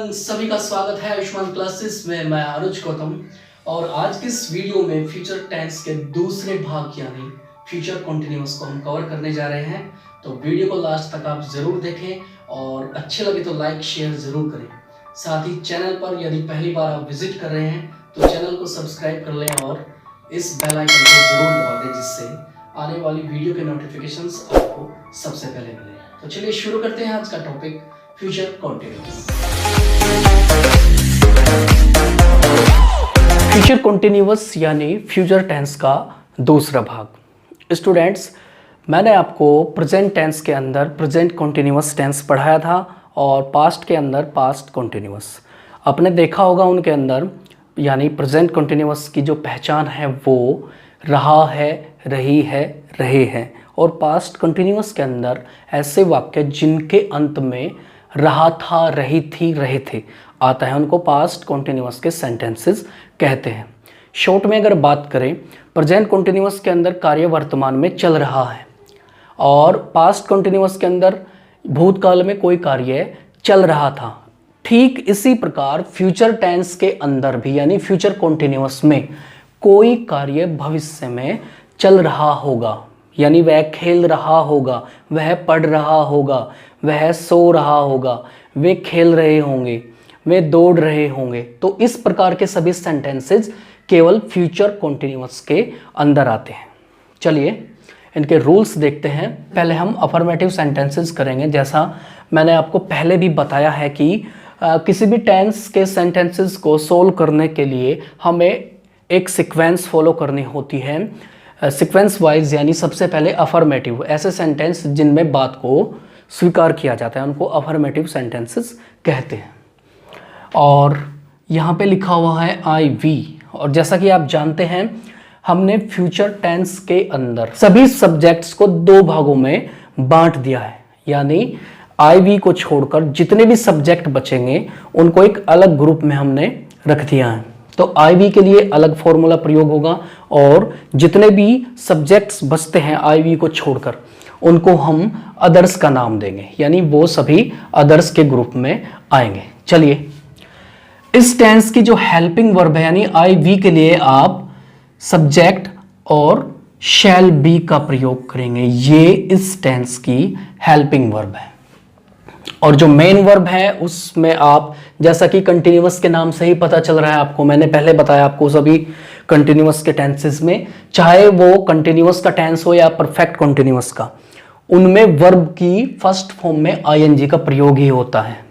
Everyone, सभी का स्वागत है आयुष्मान क्लासेस में। मैं अनुज गौतम और आज की इस वीडियो में फ्यूचर टेंस के दूसरे भाग यानी फ्यूचर कंटिन्यूअस को हम कवर करने जा रहे हैं। तो वीडियो को लास्ट तक आप जरूर देखें और अच्छे लगे तो लाइक शेयर जरूर करें। साथ ही चैनल पर यदि पहली बार आप विजिट कर रहे हैं तो चैनल को सब्सक्राइब कर लें और इस बेल आइकन को जरूर दबा दें जिससे आने वाली वीडियो के नोटिफिकेशंस आपको सबसे पहले मिले। तो चलिए शुरू करते हैं आज का topic future continuous. Future continuous यानी फ्यूचर टेंस का दूसरा भाग। स्टूडेंट्स, मैंने आपको प्रेजेंट टेंस के अंदर प्रेजेंट कंटिन्यूअस टेंस पढ़ाया था और पास्ट के अंदर पास्ट कंटिन्यूअस। आपने देखा होगा उनके अंदर यानी प्रेजेंट कंटिन्यूअस की जो पहचान है वो रहा है, रही है, रहे हैं, और पास्ट कंटिन्यूअस के अंदर ऐसे वाक्य जिनके अंत में रहा था, रही थी, रहे थे आता है उनको पास्ट कंटिन्यूअस के सेंटेंसेस कहते हैं। शॉर्ट में अगर बात करें, प्रेजेंट कंटिन्यूअस के अंदर कार्य वर्तमान में चल रहा है और पास्ट कंटिन्यूअस के अंदर भूतकाल में कोई कार्य चल रहा था। ठीक इसी प्रकार फ्यूचर टेंस के अंदर भी यानी फ्यूचर कंटिन्यूअस में कोई कार्य भविष्य में चल रहा होगा, यानी वह खेल रहा होगा, वह पढ़ रहा होगा, वह सो रहा होगा, वे खेल रहे होंगे, वे दौड़ रहे होंगे। तो इस प्रकार के सभी सेंटेंसेस केवल फ्यूचर कंटिन्यूअस के अंदर आते हैं। चलिए इनके रूल्स देखते हैं। पहले हम अफर्मेटिव सेंटेंसेस करेंगे। जैसा मैंने आपको पहले भी बताया है कि किसी भी टेंस के सेंटेंसेस को सोल्व करने के लिए हमें एक सीक्वेंस फॉलो करनी होती है। सीक्वेंस वाइज यानी सबसे पहले अफर्मेटिव, ऐसे सेंटेंस जिनमें बात को स्वीकार किया जाता है उनको अफर्मेटिव सेंटेंसेस कहते हैं। और यहाँ पे लिखा हुआ है आई वी, और जैसा कि आप जानते हैं हमने फ्यूचर टेंस के अंदर सभी सब्जेक्ट्स को दो भागों में बांट दिया है, यानी आई वी को छोड़कर जितने भी सब्जेक्ट बचेंगे उनको एक अलग ग्रुप में हमने रख दिया है। तो आई वी के लिए अलग फॉर्मूला प्रयोग होगा और जितने भी सब्जेक्ट्स बचते हैं आई वी को छोड़कर उनको हम अदर्स का नाम देंगे, यानी वो सभी अदर्स के ग्रुप में आएंगे। चलिए इस टेंस की जो हेल्पिंग वर्ब है यानी आई वी के लिए आप सब्जेक्ट और शैल बी का प्रयोग करेंगे। ये इस टेंस की हेल्पिंग वर्ब है। और जो मेन वर्ब है उसमें आप, जैसा कि कंटिन्यूअस के नाम से ही पता चल रहा है आपको, मैंने पहले बताया आपको सभी कंटिन्यूअस के टेंसेस में, चाहे वो कंटिन्यूअस का टेंस हो या परफेक्ट कंटिन्यूअस का, उनमें वर्ब की फर्स्ट फॉर्म में आईएनजी का प्रयोग ही होता है।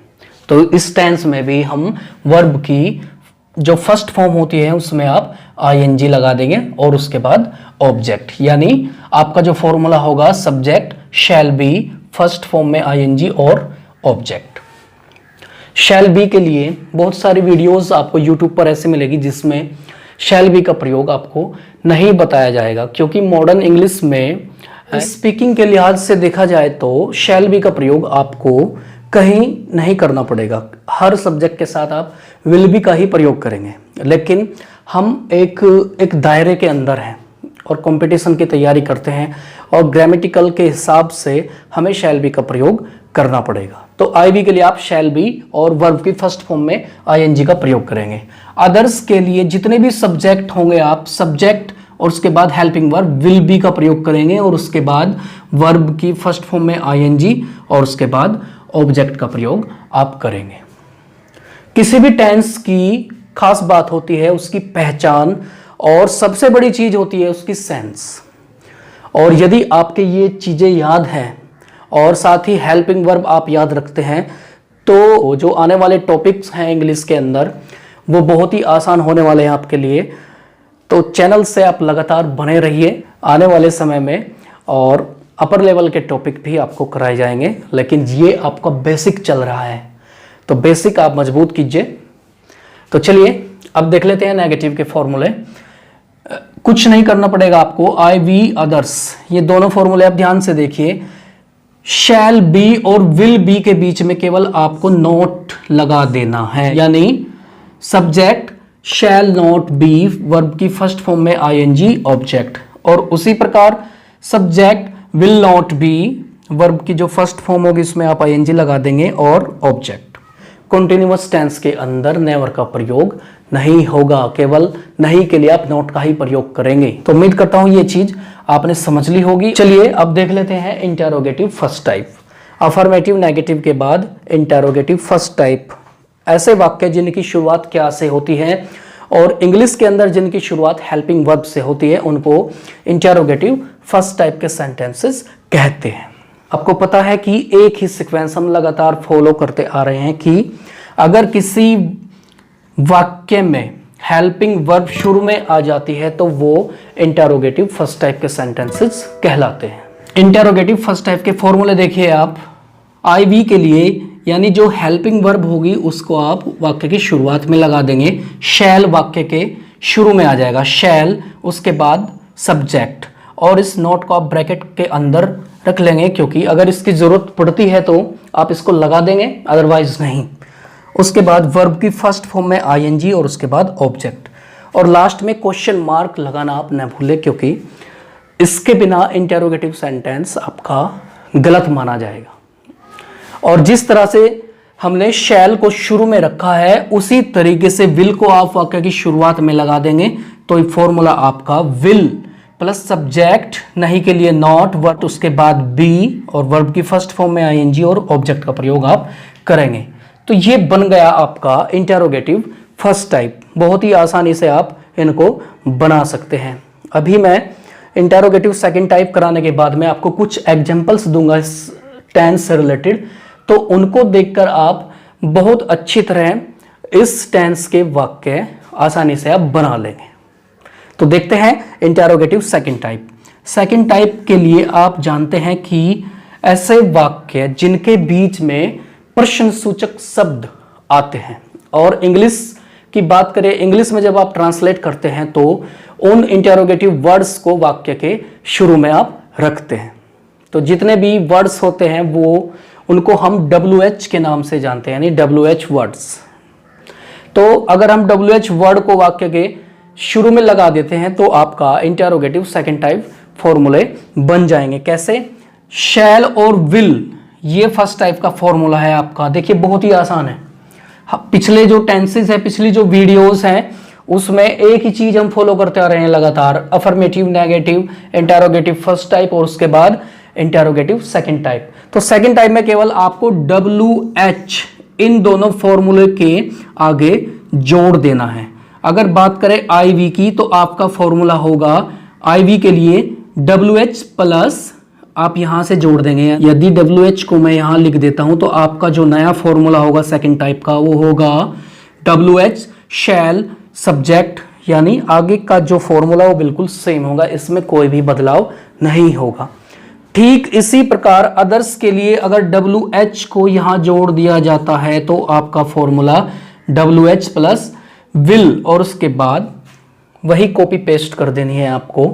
तो इस टेंस में भी हम वर्ब की जो फर्स्ट फॉर्म होती है उसमें आप आईएनजी लगा देंगे और उसके बाद ऑब्जेक्ट, यानी आपका जो फॉर्मूला होगा subject shall be, first form में आईएनजी और ऑब्जेक्ट। शैल बी के लिए बहुत सारी वीडियोस आपको यूट्यूब पर ऐसे मिलेगी जिसमें शैल बी का प्रयोग आपको नहीं बताया जाएगा, क्योंकि मॉडर्न इंग्लिश में स्पीकिंग के लिहाज से देखा जाए तो शैल बी का प्रयोग आपको कहीं नहीं करना पड़ेगा। हर सब्जेक्ट के साथ आप विल बी का ही प्रयोग करेंगे, लेकिन हम एक दायरे के अंदर हैं और कंपटीशन की तैयारी करते हैं और ग्रामेटिकल के हिसाब से हमें शैल बी का प्रयोग करना पड़ेगा। तो आई बी के लिए आप शैल बी और वर्ब की फर्स्ट फॉर्म में आईएनजी का प्रयोग करेंगे। अदर्स के लिए जितने भी सब्जेक्ट होंगे आप सब्जेक्ट और उसके बाद हेल्पिंग वर्ब विल बी का प्रयोग करेंगे और उसके बाद वर्ब की फर्स्ट फॉर्म में आईएनजी और उसके बाद ऑब्जेक्ट का प्रयोग आप करेंगे। किसी भी टेंस की खास बात होती है उसकी पहचान और सबसे बड़ी चीज होती है उसकी सेंस। और यदि आपके ये चीजें याद हैं और साथ ही हेल्पिंग वर्ब आप याद रखते हैं तो जो आने वाले टॉपिक्स हैं इंग्लिश के अंदर वो बहुत ही आसान होने वाले हैं आपके लिए। तो चैनल से आप लगातार बने रहिए आने वाले समय में, और अपर लेवल के टॉपिक भी आपको कराए जाएंगे, लेकिन ये आपका बेसिक चल रहा है तो बेसिक आप मजबूत कीजिए। तो चलिए अब देख लेते हैं नेगेटिव के फॉर्मूले। कुछ नहीं करना पड़ेगा आपको, आई वी अदर्स ये दोनों फॉर्मूले आप ध्यान से देखिए। शैल बी और विल बी के बीच में केवल आपको नोट लगा देना है, यानी subject shall not be, verb की फर्स्ट फॉर्म में आईएनजी ऑब्जेक्ट, और उसी प्रकार subject will not B, verb की जो फर्स्ट फॉर्म होगी उसमें आप आईएनजी लगा देंगे और ऑब्जेक्ट। कॉन्टिन्यूअस टेंस के अंदर नेवर का प्रयोग नहीं होगा, केवल नहीं के लिए आप नॉट का ही प्रयोग करेंगे। तो उम्मीद करता हूं ये चीज आपने समझ ली होगी। चलिए अब देख लेते हैं interrogative first type. Affirmative negative के बाद इंटेरोगेटिव फर्स्ट टाइप, ऐसे वाक्य जिनकी शुरुआत क्या से होती है और इंग्लिश के अंदर जिनकी शुरुआत हेल्पिंग वर्ब से होती है उनको इंटेरोगेटिव फर्स्ट टाइप के सेंटेंसेस कहते हैं। आपको पता है कि एक ही सीक्वेंस हम लगातार फॉलो करते आ रहे हैं कि अगर किसी वाक्य में हेल्पिंग वर्ब शुरू में आ जाती है तो वो इंटेरोगेटिव फर्स्ट टाइप के सेंटेंसेस कहलाते हैं। इंटेरोगेटिव फर्स्ट टाइप के फॉर्मूले देखिए आप। आईवी के लिए यानी जो हेल्पिंग वर्ब होगी उसको आप वाक्य की शुरुआत में लगा देंगे। शैल वाक्य के शुरू में आ जाएगा, शैल, उसके बाद सब्जेक्ट, और इस नोट को आप ब्रैकेट के अंदर रख लेंगे क्योंकि अगर इसकी जरूरत पड़ती है तो आप इसको लगा देंगे, अदरवाइज नहीं। उसके बाद वर्ब की फर्स्ट फॉर्म में आईएनजी और उसके बाद ऑब्जेक्ट, और लास्ट में क्वेश्चन मार्क लगाना आप न भूलें क्योंकि इसके बिना इंटेरोगेटिव सेंटेंस आपका गलत माना जाएगा। और जिस तरह से हमने शैल को शुरू में रखा है उसी तरीके से विल को आप वाक्य की शुरुआत में लगा देंगे तो ये फॉर्मूला आपका विल प्लस सब्जेक्ट, नहीं के लिए नॉट, वर्ब उसके बाद बी और वर्ब की फर्स्ट फॉर्म में आईएनजी और ऑब्जेक्ट का प्रयोग आप करेंगे। तो ये बन गया आपका इंटेरोगेटिव फर्स्ट टाइप। बहुत ही आसानी से आप इनको बना सकते हैं। अभी मैं इंटेरोगेटिव सेकंड टाइप कराने के बाद में आपको कुछ एग्जांपल्स दूंगा इस टेंस से रिलेटेड, तो उनको देखकर आप बहुत अच्छी तरह इस टेंस के वाक्य आसानी से आप बना लेंगे। तो देखते हैं interrogative second type. Second type के लिए आप जानते हैं कि ऐसे वाक्य जिनके बीच में प्रश्नसूचक शब्द आते हैं, और इंग्लिश की बात करें, इंग्लिश में जब आप ट्रांसलेट करते हैं तो उन इंटेरोगेटिव वर्ड्स को वाक्य के शुरू में आप रखते हैं। तो जितने भी वर्ड्स होते हैं वो उनको हम WH के नाम से जानते हैं, यानी WH वर्ड्स। तो अगर हम WH वर्ड को वाक्य के शुरू में लगा देते हैं तो आपका इंटेरोगेटिव सेकंड टाइप फॉर्मूले बन जाएंगे। कैसे? शैल और विल, ये फर्स्ट टाइप का फॉर्मूला है आपका। देखिए बहुत ही आसान है। पिछले जो टेंसेस है, पिछली जो वीडियोस हैं उसमें एक ही चीज हम फॉलो करते आ रहे हैं लगातार, affirmative, negative, interrogative first type और उसके बाद इंटेरोगेटिव सेकंड टाइप। तो सेकंड टाइप में केवल आपको WH इन दोनों फॉर्मूले के आगे जोड़ देना है। अगर बात करें IV की तो आपका फॉर्मूला होगा IV के लिए WH प्लस, आप यहां से जोड़ देंगे। यदि WH को मैं यहां लिख देता हूं तो आपका जो नया फॉर्मूला होगा सेकंड टाइप का वो होगा WH शैल सब्जेक्ट, यानी आगे का जो फॉर्मूला वो बिल्कुल सेम होगा, इसमें कोई भी बदलाव नहीं होगा। ठीक इसी प्रकार अदर्स के लिए अगर WH को यहां जोड़ दिया जाता है तो आपका फॉर्मूला WH प्लस विल, और उसके बाद वही कॉपी पेस्ट कर देनी है आपको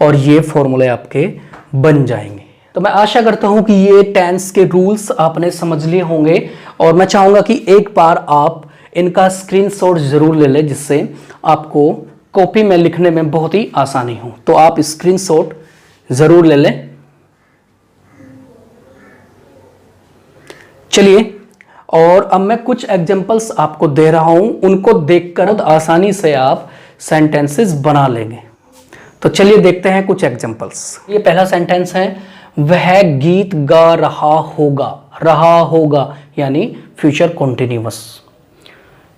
और ये फॉर्मूले आपके बन जाएंगे। तो मैं आशा करता हूं कि ये टेंस के रूल्स आपने समझ लिए होंगे और मैं चाहूंगा कि एक बार आप इनका स्क्रीनशॉट जरूर ले लें जिससे आपको कॉपी में लिखने में बहुत ही आसानी हो। तो आप स्क्रीनशॉट जरूर ले लें। चलिए, और अब मैं कुछ एग्जांपल्स आपको दे रहा हूं, उनको देखकर आसानी से आप सेंटेंसेस बना लेंगे। तो चलिए देखते हैं कुछ एग्जांपल्स। ये पहला सेंटेंस है, वह गीत गा रहा होगा। रहा होगा यानी फ्यूचर कॉन्टिन्यूअस,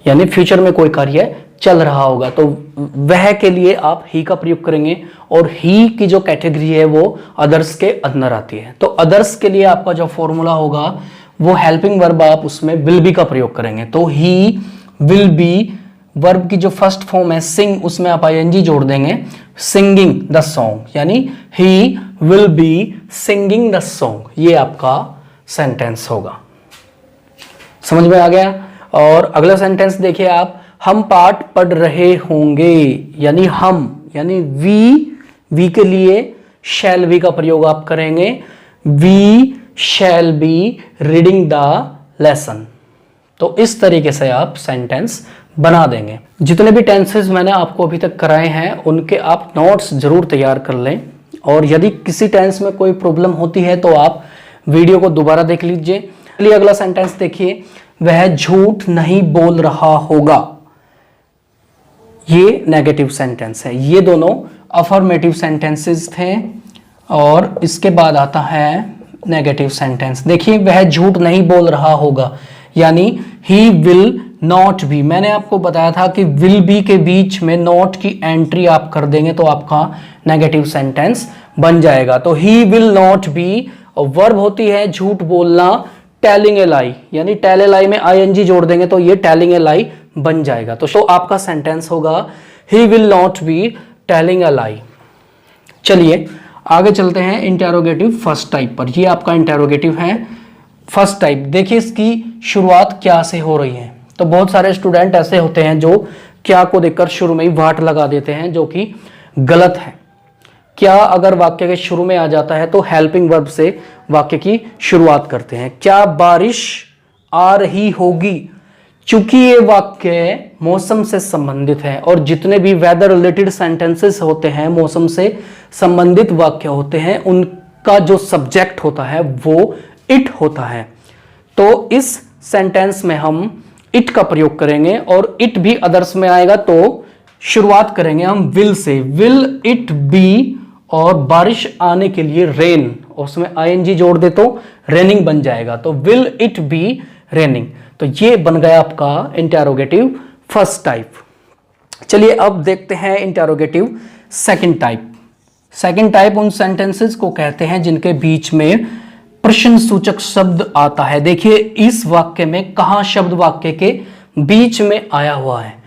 यानी फ्यूचर में कोई कार्य चल रहा होगा। तो वह के लिए आप ही का प्रयोग करेंगे और ही की जो कैटेगरी है वो अदर्स के अंदर आती है। तो अदर्स के लिए आपका जो फॉर्मूला होगा वो हेल्पिंग वर्ब, आप उसमें विल बी का प्रयोग करेंगे। तो ही विल बी, वर्ब की जो फर्स्ट फॉर्म है सिंग, उसमें आप आईएनजी जोड़ देंगे, सिंगिंग द सॉन्ग, यानी he will be singing the song. ये आपका सेंटेंस होगा। समझ में आ गया? और अगला सेंटेंस देखिए आप, हम पाठ पढ़ रहे होंगे, यानी हम, यानी वी के लिए शैल बी का प्रयोग आप करेंगे। We shall be reading the lesson. तो इस तरीके से आप सेंटेंस बना देंगे। जितने भी टेंसेस मैंने आपको अभी तक कराए हैं उनके आप नोट्स जरूर तैयार कर लें, और यदि किसी टेंस में कोई प्रॉब्लम होती है तो आप वीडियो को दोबारा देख लीजिए। चलिए अगला सेंटेंस देखिए, वह झूठ नहीं बोल रहा होगा, ये नेगेटिव सेंटेंस है। ये दोनों अफर्मेटिव सेंटेंसेस थे और इसके बाद आता है नेगेटिव सेंटेंस। देखिए, वह झूठ नहीं बोल रहा होगा यानी ही विल नॉट बी। मैंने आपको बताया था कि विल बी के बीच में नॉट की एंट्री आप कर देंगे तो आपका नेगेटिव सेंटेंस बन जाएगा। तो ही विल नॉट बी, और वर्ब होती है झूठ बोलना, टेलिंग ए लाई, यानी टेल ए लाई में आईएनजी जोड़ देंगे तो ये टेलिंग ए लाई बन जाएगा। तो आपका सेंटेंस होगा he will not be telling a lie. चलिए आगे चलते हैं इंटेरोगेटिव फर्स्ट टाइप पर। ये आपका इंटेरोगेटिव है फर्स्ट टाइप। देखिए इसकी शुरुआत क्या से हो रही है। तो बहुत सारे स्टूडेंट ऐसे होते हैं जो क्या को देखकर शुरू में ही वाट लगा देते हैं, जो कि गलत है। क्या अगर वाक्य के शुरू में आ जाता है तो हेल्पिंग वर्ब से वाक्य की शुरुआत करते हैं। क्या बारिश आ रही होगी, चूंकि ये वाक्य मौसम से संबंधित है और जितने भी वेदर रिलेटेड सेंटेंसेस होते हैं, मौसम से संबंधित वाक्य होते हैं, उनका जो सब्जेक्ट होता है वो इट होता है। तो इस सेंटेंस में हम इट का प्रयोग करेंगे और इट भी अदर्स में आएगा तो शुरुआत करेंगे हम will say. Will it be, और बारिश आने के लिए रेन, उसमें आईएनजी जोड़ दे तो रेनिंग बन जाएगा। तो विल इट बी रेनिंग। तो ये बन गया आपका इंटेरोगेटिव फर्स्ट टाइप। चलिए अब देखते हैं interrogative second type. Second type उन सेंटेंसेस को कहते हैं जिनके बीच में प्रश्न सूचक शब्द आता है। देखिए इस वाक्य में कहां शब्द वाक्य के बीच में आया हुआ है,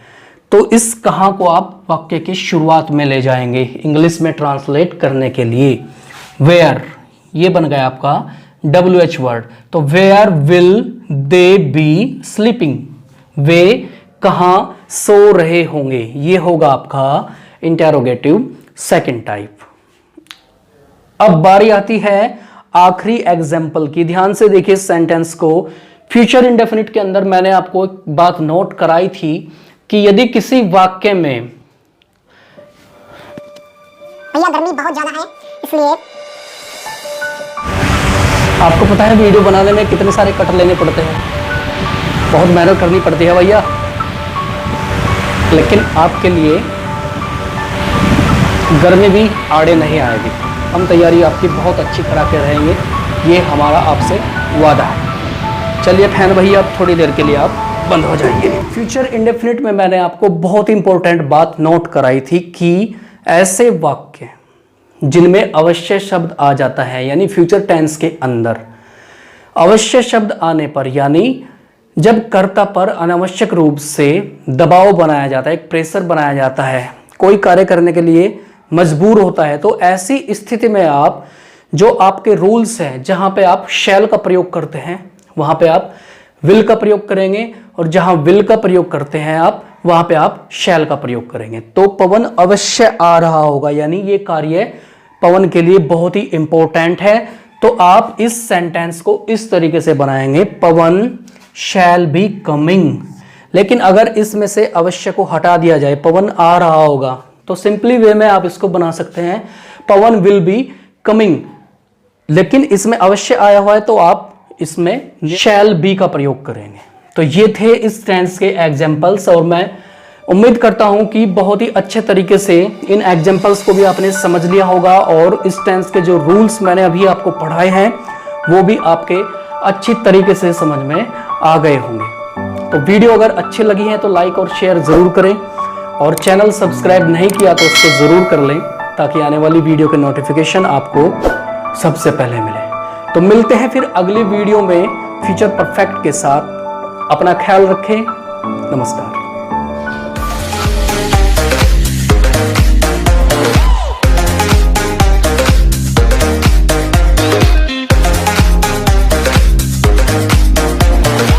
तो इस कहां को आप वाक्य की शुरुआत में ले जाएंगे इंग्लिश में ट्रांसलेट करने के लिए। वेयर, ये बन गया आपका WH वर्ड। तो where will they be sleeping, वे कहां सो रहे होंगे, ये होगा आपका इंटेरोगेटिव सेकंड टाइप। अब बारी आती है आखिरी एग्जाम्पल की। ध्यान से देखिए सेंटेंस को। फ्यूचर इंडेफिनिट के अंदर मैंने आपको एक बात नोट कराई थी कि यदि किसी वाक्य में भैया गर्मी बहुत ज्यादा है इसलिए आपको पता है वीडियो बनाने में कितने सारे कट लेने पड़ते हैं, बहुत मेहनत करनी पड़ती है भैया, लेकिन आपके लिए गर्मी भी आड़े नहीं आएगी। हम तैयारी आपकी बहुत अच्छी करा के रहेंगे, ये हमारा आपसे वादा है। चलिए फैन भैया अब थोड़ी देर के लिए आप बंद हो जाइए। फ्यूचर इंडेफिनिट में मैंने आपको बहुत इंपॉर्टेंट बात नोट कराई थी कि ऐसे वाक्य जिनमें अवश्य शब्द आ जाता है, यानी फ्यूचर टेंस के अंदर अवश्य शब्द आने पर, यानी जब कर्ता पर अनावश्यक रूप से दबाव बनाया जाता है, एक प्रेशर बनाया जाता है, कोई कार्य करने के लिए मजबूर होता है, तो ऐसी स्थिति में आप जो आपके रूल्स हैं, जहां पे आप शैल का प्रयोग करते हैं वहां पे आप विल का प्रयोग करेंगे, और जहां विल का प्रयोग करते हैं आप वहां पे आप शैल का प्रयोग करेंगे। तो पवन अवश्य आ रहा होगा, यानी ये कार्य पवन के लिए बहुत ही इंपॉर्टेंट है। तो आप इस सेंटेंस को इस तरीके से बनाएंगे, पवन शैल बी कमिंग। लेकिन अगर इसमें से अवश्य को हटा दिया जाए, पवन आ रहा होगा, तो सिंपली वे में आप इसको बना सकते हैं पवन विल बी कमिंग। लेकिन इसमें अवश्य आया हुआ है तो आप इसमें शैल बी का प्रयोग करेंगे। तो ये थे इस टेंस के एग्जाम्पल्स, और मैं उम्मीद करता हूं कि बहुत ही अच्छे तरीके से इन एग्जाम्पल्स को भी आपने समझ लिया होगा, और इस टेंस के जो रूल्स मैंने अभी आपको पढ़ाए हैं वो भी आपके अच्छी तरीके से समझ में आ गए होंगे। तो वीडियो अगर अच्छी लगी है तो लाइक और शेयर जरूर करें, और चैनल सब्सक्राइब नहीं किया तो उसको जरूर कर लें, ताकि आने वाली वीडियो के नोटिफिकेशन आपको सबसे पहले मिले। तो मिलते हैं फिर अगली वीडियो में फ्यूचर परफेक्ट के साथ। अपना ख्याल रखें। नमस्कार।